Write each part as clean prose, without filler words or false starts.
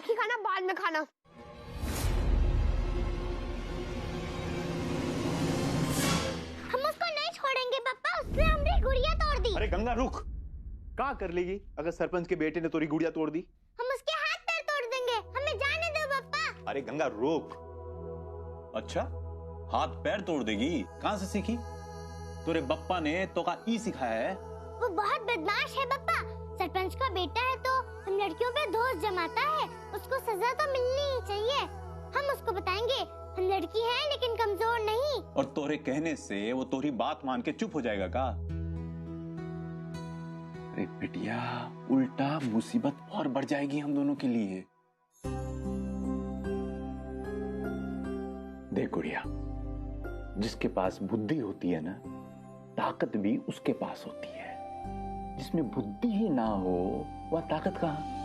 बाकी खाना बाद में खाना। हम उसको नहीं छोड़ेंगे पापा, उसने हमारी गुड़िया तोड़ दी। अरे गंगा रुक, क्या कर लेगी अगर सरपंच के बेटे ने तोरी गुड़िया तोड़ दी? हम उसके हाथ पैर तोड़ देंगे, हमें जाने दो पापा। अरे गंगा रोक। अच्छा, हाथ पैर तोड़ देगी? कहां से सीखी? तोरे बप्पा ने तो का ई सिखाया है? वो बहुत बदमाश है पापा। सरपंच का बेटा है तो हम लड़कियों पे दोष जमाता है, उसको सजा तो मिलनी ही चाहिए। हम उसको बताएंगे हम लड़की हैं लेकिन कमजोर नहीं। और तोरे कहने से वो तोरी बात मान के चुप हो जाएगा का? अरे बिटिया, उल्टा मुसीबत और बढ़ जाएगी हम दोनों के लिए। देख गुड़िया, जिसके पास बुद्धि होती है ना, ताकत भी उसके पास होती है। जिसमें बुद्धि ही ना हो वह ताकत कहां?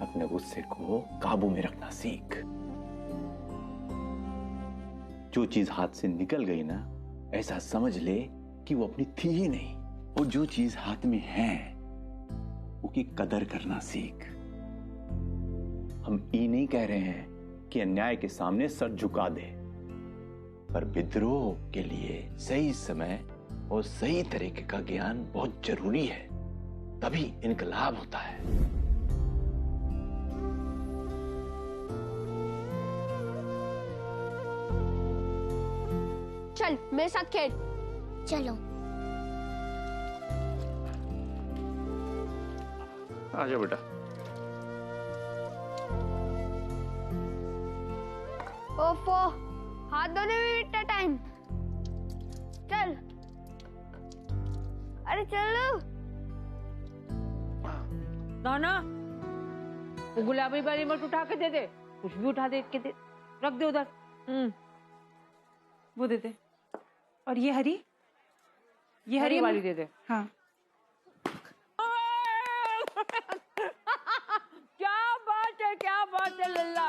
अपने गुस्से को काबू में रखना सीख। जो चीज हाथ से निकल गई ना, ऐसा समझ ले कि वो अपनी थी ही नहीं। और जो चीज हाथ में है उसकी कदर करना सीख। हम ये नहीं कह रहे हैं कि अन्याय के सामने सर झुका दे, पर विद्रोह के लिए सही समय और सही तरीके का ज्ञान बहुत जरूरी है, तभी इनकलाब होता है। चल मेरे साथ खेल। चलो आजा बेटा। ओफो, हाथ धोने में इतना टाइम। चल, अरे चलो। नाना, वो गुलाबी वाली मत उठा के दे दे, कुछ भी उठा दे के दे, रख दे उधर। वो दे दे। और ये हरी, ये हरी वाली दे दे। हाँ। क्या बात है लल्ला।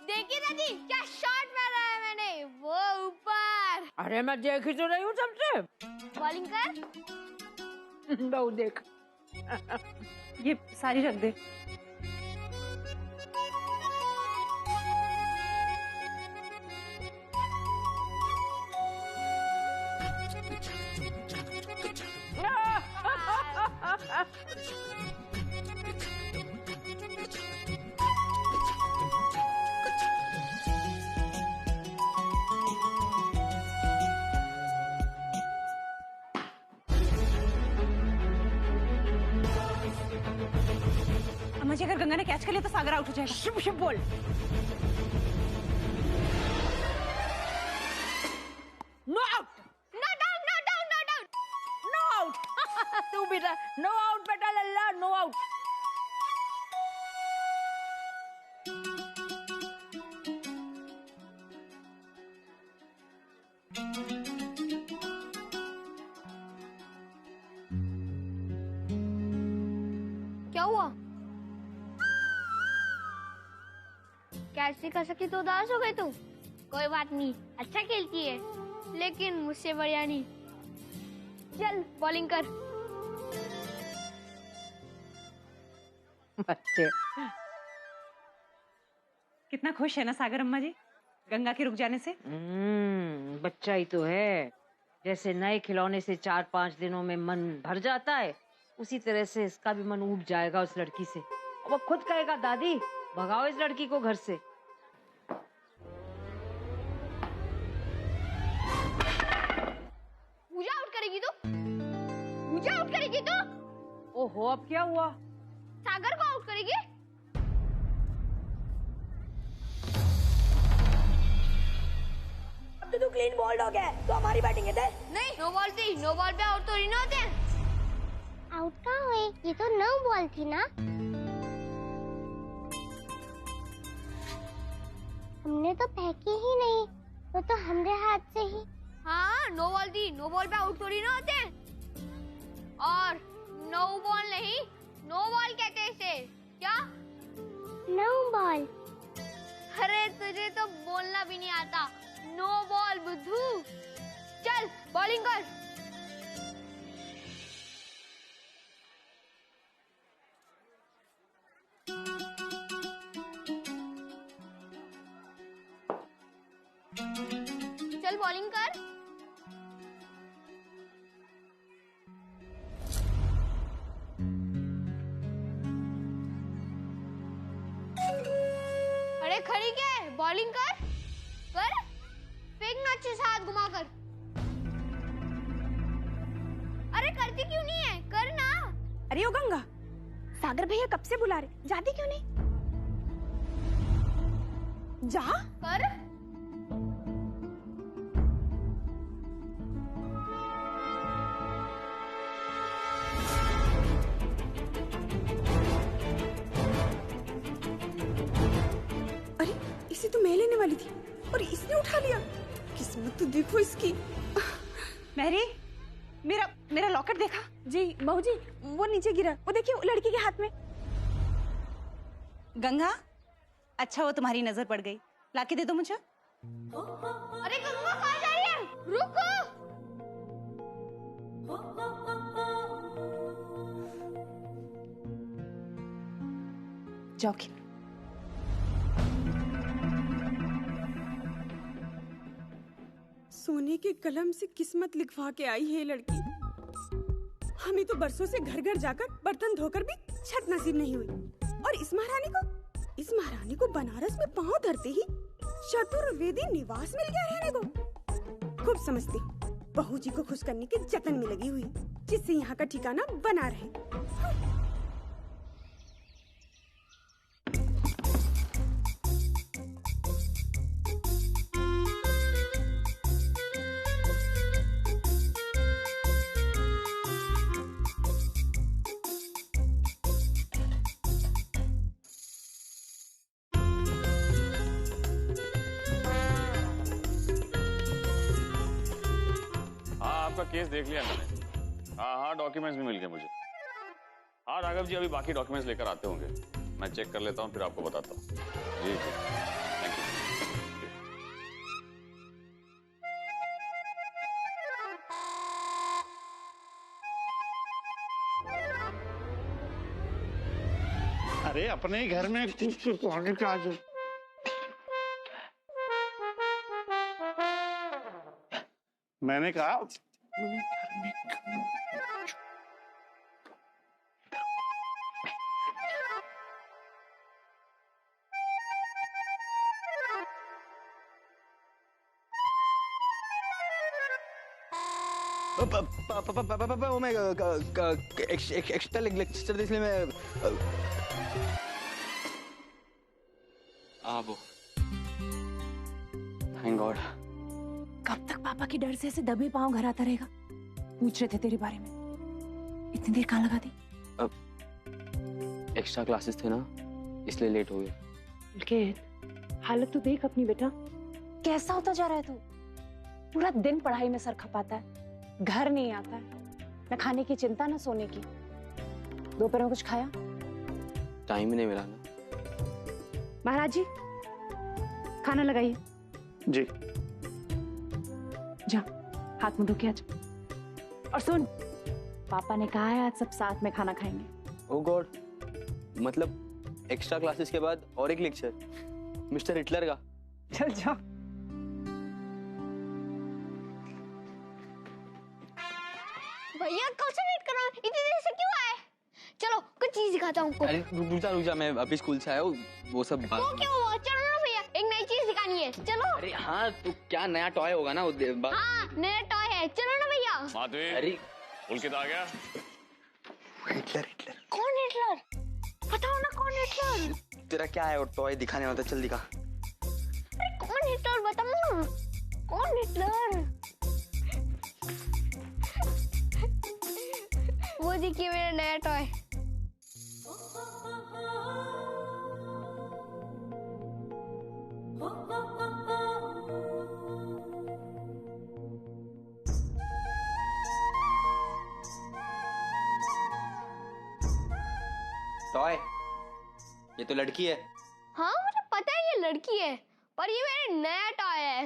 देखिए दादी क्या शॉट मारा है मैंने, वो ऊपर। अरे मैं देख ही तो रही हूँ सबसे। बॉलिंग कर। बहु देख। ये सारी रख दे। मुझे अगर गंगा ने कैच कर लिया तो सागर आउट हो जाएगा। शुभ शुभ बोल। No out, no doubt, no doubt, no doubt, no out. तू बेटा नो आउट बेटा लल्ला, नो आउट। क्या हुआ? कैसे कर सकी तो उदास हो गई तू? कोई बात नहीं, अच्छा खेलती है, लेकिन मुझसे बढ़िया नहीं। चल बॉलिंग कर। बच्चे कितना खुश है ना सागर अम्मा जी गंगा के रुक जाने से। बच्चा ही तो है। जैसे नए खिलौने से 4-5 दिनों में मन भर जाता है, उसी तरह से इसका भी मन उब जाएगा उस लड़की से। वो खुद कहेगा दादी भगाओ इस लड़की को घर से। मुझे आउट करेगी तू? मुझे आउट करेगी तू? ओहो, अब क्या हुआ? सागर को आउट करेगी? अब तो तू क्लीन बॉल्ड हो गया, तो हमारी बैटिंग है। दे नहीं, नो बॉल थी, नो बॉल पे आउट थोड़ी ना होते हैं। आउट कहाँ हुए? ये तो 9 बॉल थी ना। हमने तो फेंकी ही नहीं, वो तो हमारे हाथ से ही। हाँ, नो बॉल थी, नो बॉल पे आउट थोड़ी ना होते हैं। और नो बॉल नहीं, नो बॉल कहते हैं इसे। क्या? 9 बॉल। अरे तुझे तो बोलना भी नहीं आता। नो बॉल बुद्धू। चल बॉलिंग कर। बॉलिंग कर। अरे खड़ी क्या है, बॉलिंग कर कर, फेंक ना अच्छे से हाथ घुमाकर। अरे करती क्यों नहीं है, कर ना। अरे ओ गंगा, सागर भैया कब से बुला रहे, जाती क्यों नहीं? जा कर। अरे इसे तो मैं लेने वाली थी और इसने उठा लिया। किस्मत तो देखो इसकी। मैरी, मेरा मेरा लॉकेट देखा? जी बहू जी, वो नीचे गिरा, वो देखिए लड़की के हाथ में। गंगा, अच्छा वो तुम्हारी नजर पड़ गई, लाके दे दो मुझे। अरे गंगा कहाँ जा रही है, रुको। जाओ खेलो। सोने के कलम से किस्मत लिखवा के आई है लड़की। हमें तो बरसों से घर घर जाकर बर्तन धोकर भी छत नसीब नहीं हुई, और इस महारानी को बनारस में पांव धरते ही चतुर्वेदी निवास मिल गया रहने को। खूब समझती हूँ, बहू जी को खुश करने के जतन में लगी हुई, जिससे यहाँ का ठिकाना बना रहे। आपका केस देख लिया मैंने। हाँ, डॉक्यूमेंट्स भी मिल गए मुझे। हाँ राघव जी, अभी बाकी डॉक्यूमेंट्स लेकर आते होंगे, मैं चेक कर लेता हूँ, फिर आपको बताता हूँ। जी जी, थैंक यू। अरे अपने घर में कुछ क्या मैंने कहा एक्स्ट्रा लेक्चर इसलिए मैं वो थैंक गॉड। कब तक पापा के डर से ऐसे दबे पांव घर आता रहेगा? पूछ रहे थे तेरे बारे में, इतनी देर कहाँ लगा दी? एक्स्ट्रा क्लासेस थे ना, इसलिए लेट हो गए। हालत तो देख अपनी बेटा, कैसा होता जा रहा है तू। पूरा दिन पढ़ाई में सर खपाता है, घर नहीं आता है, न खाने की चिंता न सोने की। दोपहर में कुछ खाया? टाइम ही नहीं मिला ना। महाराज जी खाना लगाइए। जी। जा हाथ मुंह धो के आ जा। और सुन, पापा ने कहा है आज सब साथ में खाना खाएंगे। ओह गॉड, मतलब एक्स्ट्रा क्लासेस के बाद और एक लेक्चर मिस्टर हिटलर का। चल जाओ। भैया कब से वेट कर रहा हूँ, इतनी देर से क्यों आए? चलो कुछ चीज दिखाता हूँ। अरे रुक जा, मैं अभी स्कूल से आया हूँ, वो सब बात। वो क्या हुआ? चलो ना भैया, एक नई चीज दिखानी है, चलो। अरे हाँ, तो क्या नया टॉय होगा ना? हाँ नया टॉय है, चलो ना भैया। माधवी, अरे पुलकित आ गया। हिटलर। कौन हिटलर? बताओ ना कौन हिटलर? तेरा क्या है और टॉय दिखाने वाला? चल दिखा। अरे कौन हिटलर बताओ ना, कौन हिटलर? वो देखिए मेरा नया टॉय। टॉय, ये तो लड़की है। हाँ मुझे पता है ये लड़की है, पर ये मेरा नया टॉय है।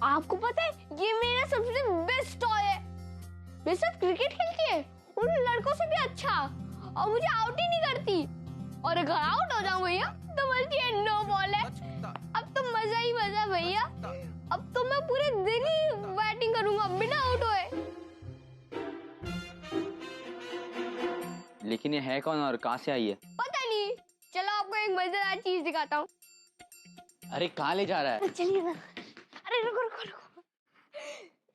आपको पता है ये मेरा सबसे बेस्ट टॉय है। मेरे साथ क्रिकेट खेलती है, उन लड़कों से भी अच्छा, और मुझे आउट ही नहीं करती। और अगर आउट हो जाऊं भैया तो बोलती है नो बॉल है। अब तो मजा ही मजा भैया। अब तो मैं पूरे दिन ही बैटिंग करूंगा बिना आउट हुए। लेकिन ये है कौन और कहाँ से आई है? पता नहीं, चलो आपको एक मजेदार चीज दिखाता हूँ। अरे कहाँ ले जा रहा है? चलिए ना। अरे रुको रुको रुको,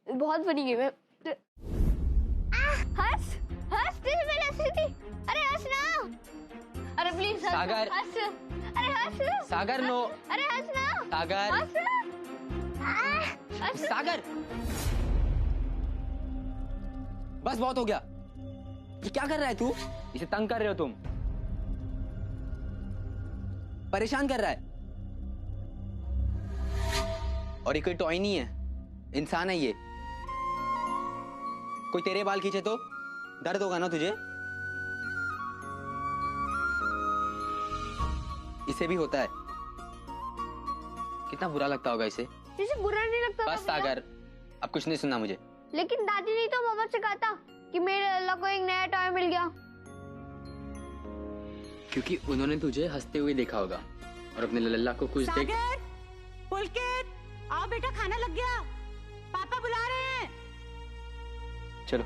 बहुत फनी गेम है। हंस हंस, तेरे में हंस रही थी। अरे हंस ना, अरे प्लीज हंस। सागर, हंस, अरे हंस। सागर नो। अरे हंस ना सागर, हंस। हंस। सागर, बस बहुत हो गया। ये क्या कर रहा है तू? इसे तंग कर रहे हो तुम, परेशान कर रहा है। और ये कोई टॉय नहीं है, इंसान है ये। कोई तेरे बाल खींचे तो दर्द होगा ना तुझे? इसे भी होता है। कितना बुरा लगता होगा इसे। इसे बुरा नहीं लगता। बस सागर, अब कुछ नहीं सुनना मुझे। लेकिन दादी ने तो पापा से कहा था कि मेरे लल्ला को एक नया टॉय मिल गया। क्योंकि उन्होंने तुझे हंसते हुए देखा होगा और अपने लल्ला को खुश देख। सागर, पुलकित, आओ बेटा, खाना लग गया, पापा बुला रहे हैं। चलो।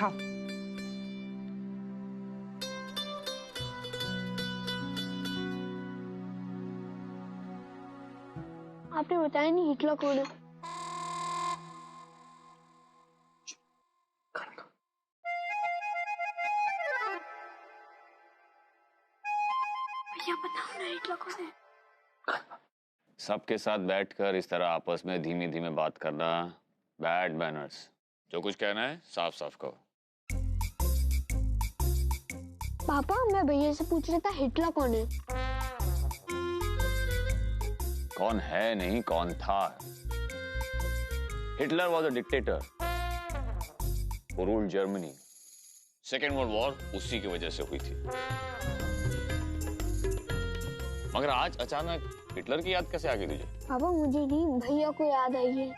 खाओ। आपने बताया नहीं हिटलर कौन है? भैया बताओ ना हिटलर कौन है? सबके साथ बैठकर इस तरह आपस में धीमे धीमे बात करना बैड मैनर्स। जो कुछ कहना है साफ साफ कहो। पापा, मैं भैया से पूछ रहा था हिटलर कौन है? कौन है नहीं, कौन था। Hitler was a dictator who ruled Germany. Second world war उसी की वजह से हुई थी। मगर आज अचानक हिटलर की याद कैसे आ गई तुझे? पापा मुझे नहीं, भैया को याद आई है।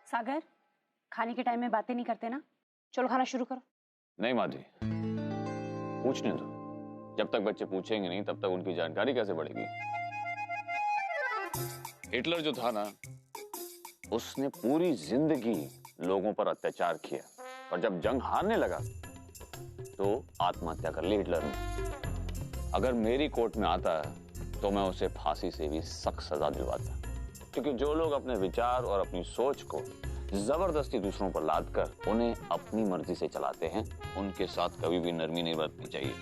सागर, खाने के टाइम में बातें नहीं करते ना, चलो खाना शुरू करो। नहीं माधवी, पूछने दो। जब तक बच्चे पूछेंगे नहीं तब तक उनकी जानकारी कैसे बढ़ेगी। हिटलर जो था ना, उसने पूरी जिंदगी लोगों पर अत्याचार किया और जब जंग हारने लगा तो आत्महत्या कर ली हिटलर ने। अगर मेरी कोर्ट में आता तो मैं उसे फांसी से भी सख्त सजा दिलवाता, क्योंकि जो लोग अपने विचार और अपनी सोच को जबरदस्ती दूसरों पर लाद कर उन्हें अपनी मर्जी से चलाते हैं, उनके साथ कभी भी नरमी नहीं बरतनी चाहिए,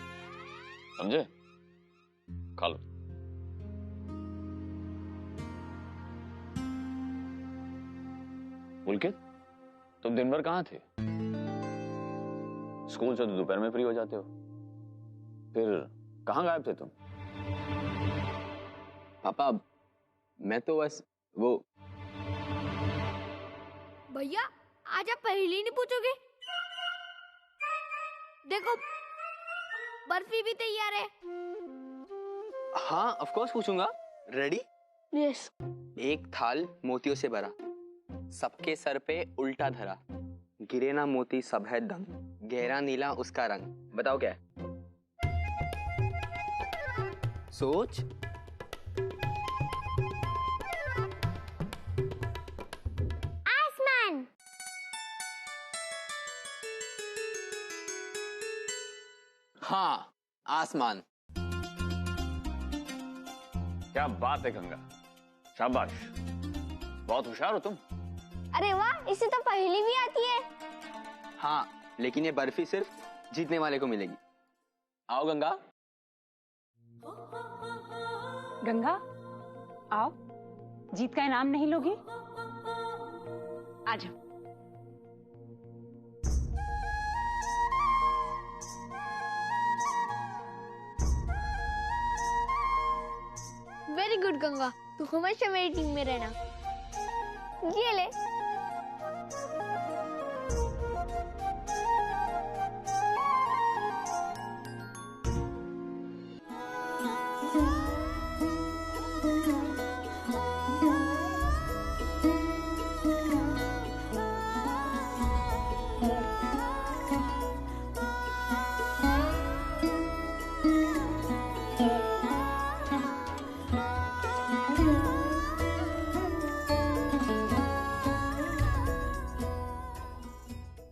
समझे? खा लो। पुलकित, तुम दिन भर कहाँ थे? स्कूल से तो दोपहर में फ्री हो जाते हो, फिर कहाँ गायब थे तुम? पापा, मैं तो बस वो। भैया, आज आप पहेली नहीं पूछोगे? देखो, बर्फी भी तैयार है। हाँ, ऑफ कोर्स पूछूंगा। रेडी? यस। एक थाल मोतियों से भरा, सबके सर पे उल्टा धरा, गिरे ना मोती सब है दंग, गहरा नीला उसका रंग। बताओ क्या है? सोच। आसमान। हाँ, आसमान। क्या बात है गंगा, शाबाश, बहुत होशियार हो तुम। अरे वाह, इसे तो पहेली भी आती है। हाँ, लेकिन ये बर्फी सिर्फ जीतने वाले को मिलेगी। आओ गंगा। गंगा, आओ, जीत का इनाम नहीं लोगी? आ जाओ। गुड गंगा, तू हमेशा मेरी टीम में रहना। ये ले।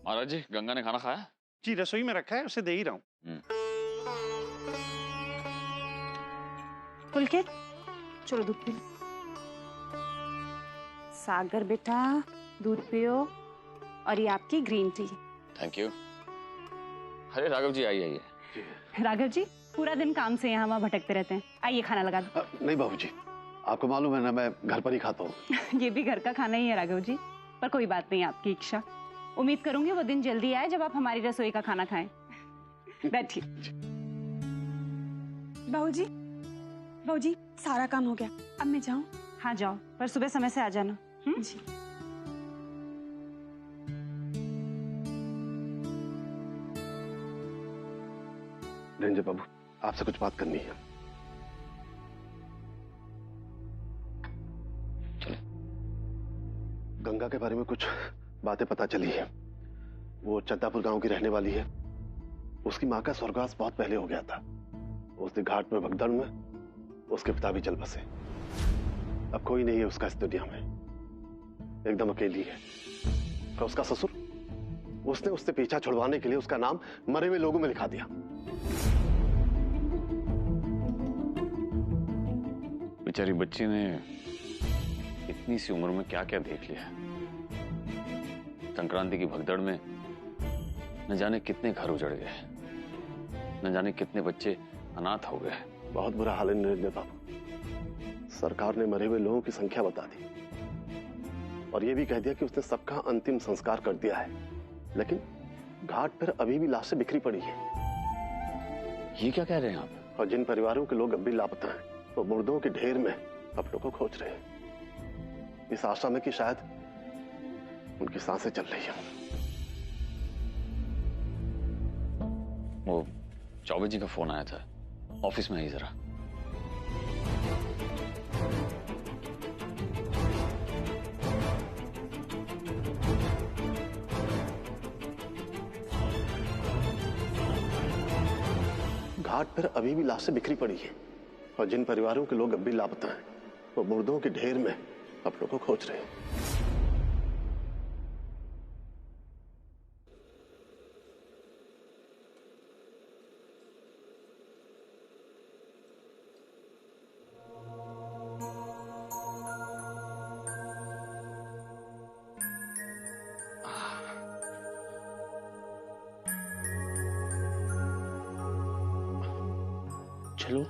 महाराज जी, गंगा ने खाना खाया? जी रसोई में रखा है, उसे दे ही रहा हूँ। पुलकित, चलो दूध पी लो। सागर बेटा, दूध पियो, और ये आपकी ग्रीन टी। Thank you. अरे राघव जी, आइए आइए। राघव जी पूरा दिन काम से यहाँ वहाँ भटकते रहते हैं, आइए खाना लगा दो। नहीं बाबूजी, आपको मालूम है ना, मैं घर पर ही खाता हूँ। ये भी घर का खाना ही है राघव जी, पर कोई बात नहीं, आपकी इच्छा। उम्मीद करूंगी वो दिन जल्दी आए जब आप हमारी रसोई का खाना खाएं। बैठिए। बाबूजी, बाबूजी सारा काम हो गया, अब मैं जाऊं? हाँ जाओ, पर सुबह समय से आ जाना। जी। रंजय बाबू, आपसे कुछ बात करनी है। गंगा के बारे में कुछ बातें पता चली है। वो चंदापुर गांव की रहने वाली है। उसकी माँ का स्वर्गवास बहुत पहले हो गया था। उसने घाट में भगदड़ में उसके पिता भी चल बसे। अब कोई नहीं है उसका इस दुनिया में, एकदम अकेली है। और उसका ससुर, उसने उससे पीछा छुड़वाने के लिए उसका नाम मरे हुए लोगों में लिखा दिया। बेचारी बच्ची ने इतनी सी उम्र में क्या क्या देख लिया। संक्रांति की भगदड़ में न जाने कितने घर उजड़ गए, न जाने कितने बच्चे अनाथ हो गए। बहुत बुरा हाल है निरंजन बाबू। सरकार ने मरे हुए लोगों की संख्या बता दी और यह भी कह दिया कि उसने सबका अंतिम संस्कार कर दिया है, लेकिन घाट पर अभी भी लाशें बिखरी पड़ी है। ये क्या कह रहे हैं आप? और जिन परिवारों के लोग अब भी लापता हैं, वो मुर्दों के ढेर में अपनों को खोज रहे हैं, इस आशा में कि शायद उनकी सांसें चल रही हैं। वो चौबे जी का फोन आया था, ऑफिस में ही जरा। घाट पर अभी भी लाशें बिखरी पड़ी हैं और जिन परिवारों के लोग अब भी लापता हैं, वो मुर्दों के ढेर में अपनों को खोज रहे हैं। चलो,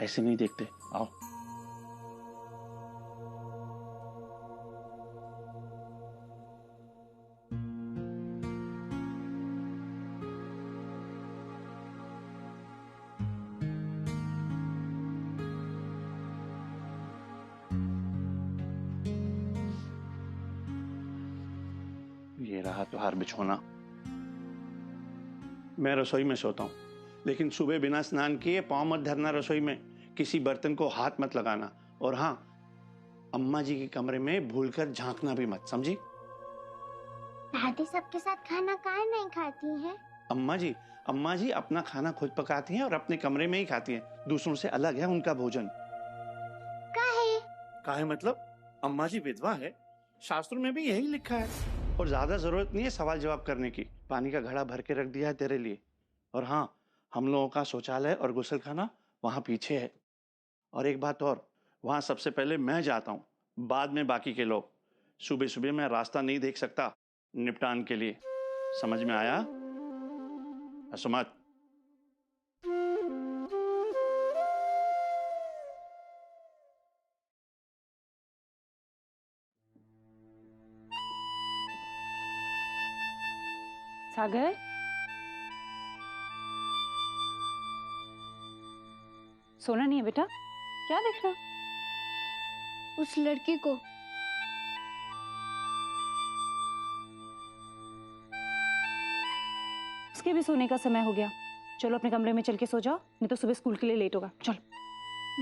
ऐसे नहीं देखते, आओ। ये रहा त्योहार बिछोना। मैं रसोई में सोता हूँ, लेकिन सुबह बिना स्नान किए पांव मत धरना रसोई में, किसी बर्तन को हाथ मत लगाना, और हाँ, अम्मा जी के कमरे में भूलकर झांकना भी मत, समझी? दादी सबके साथ खाना काहे नहीं खाती हैं? अम्मा जी अपना खाना खुद पकाती हैं और अपने कमरे में ही खाती हैं। दूसरों से अलग है उनका भोजन। काहे मतलब? अम्मा जी विधवा है, शास्त्रों में भी यही लिखा है। और ज्यादा जरूरत नहीं है सवाल जवाब करने की। पानी का घड़ा भर के रख दिया है तेरे लिए। और हाँ, हम लोगों का शौचालय और गुसलखाना वहां पीछे है। और एक बात और, वहां सबसे पहले मैं जाता हूँ, बाद में बाकी के लोग। सुबह सुबह मैं रास्ता नहीं देख सकता निपटान के लिए। समझ में आया? असमत। सागर, सोना नहीं है बेटा? क्या देख रहा? उस लड़की को। उसके भी सोने का समय हो गया। चलो अपने कमरे में चल के सो जाओ, नहीं तो सुबह स्कूल के लिए लेट होगा। चलो।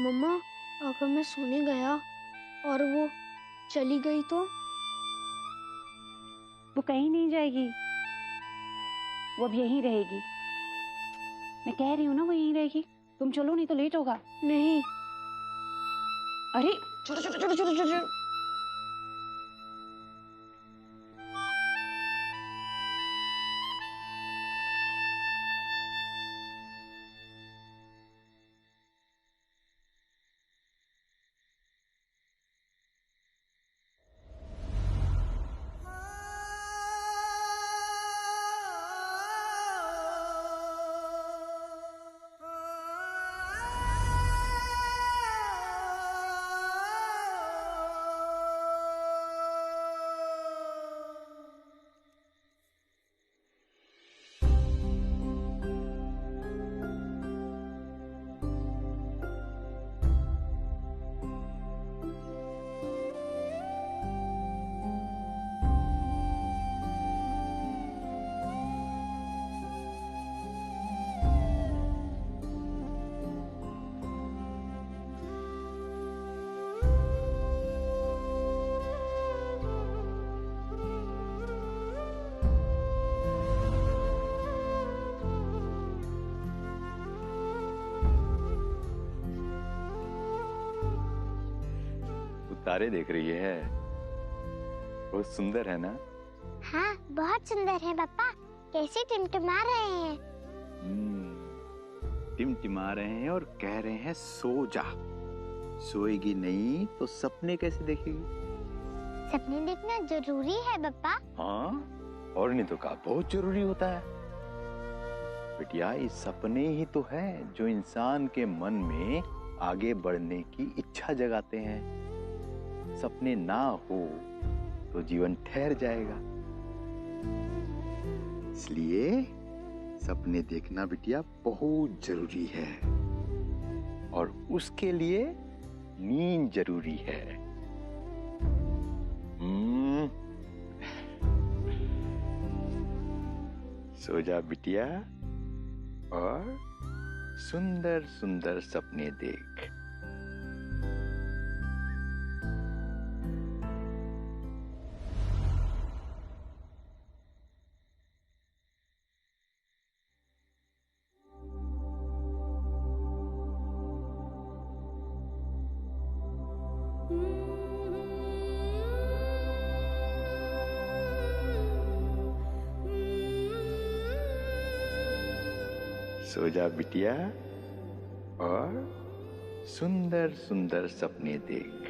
मम्मा, अगर मैं सोने गया और वो चली गई तो? वो कहीं नहीं जाएगी, वो अब यहीं रहेगी। मैं कह रही हूँ ना, वो यहीं रहेगी। तुम चलो, नहीं तो लेट होगा। नहीं। अरे छोड़ो छोड़ो छोड़ो छोड़ो छोड़ो। तारे देख रही है, बहुत सुंदर है ना? हाँ, बहुत सुंदर है पापा। कैसे टिमटिमा रहे हैं। टिमटिमा रहे हैं और कह रहे हैं सो जा। सोएगी नहीं तो सपने कैसे देखेगी? सपने देखना जरूरी है पापा। हाँ, और नहीं तो क्या बहुत जरूरी होता है बिटिया। ये सपने ही तो है जो इंसान के मन में आगे बढ़ने की इच्छा जगाते हैं। सपने ना हो तो जीवन ठहर जाएगा। इसलिए सपने देखना बिटिया बहुत जरूरी है, और उसके लिए नींद जरूरी है। सो जा बिटिया और सुंदर सुंदर सपने देख। सो जा बिटिया और सुंदर सुंदर सपने देख।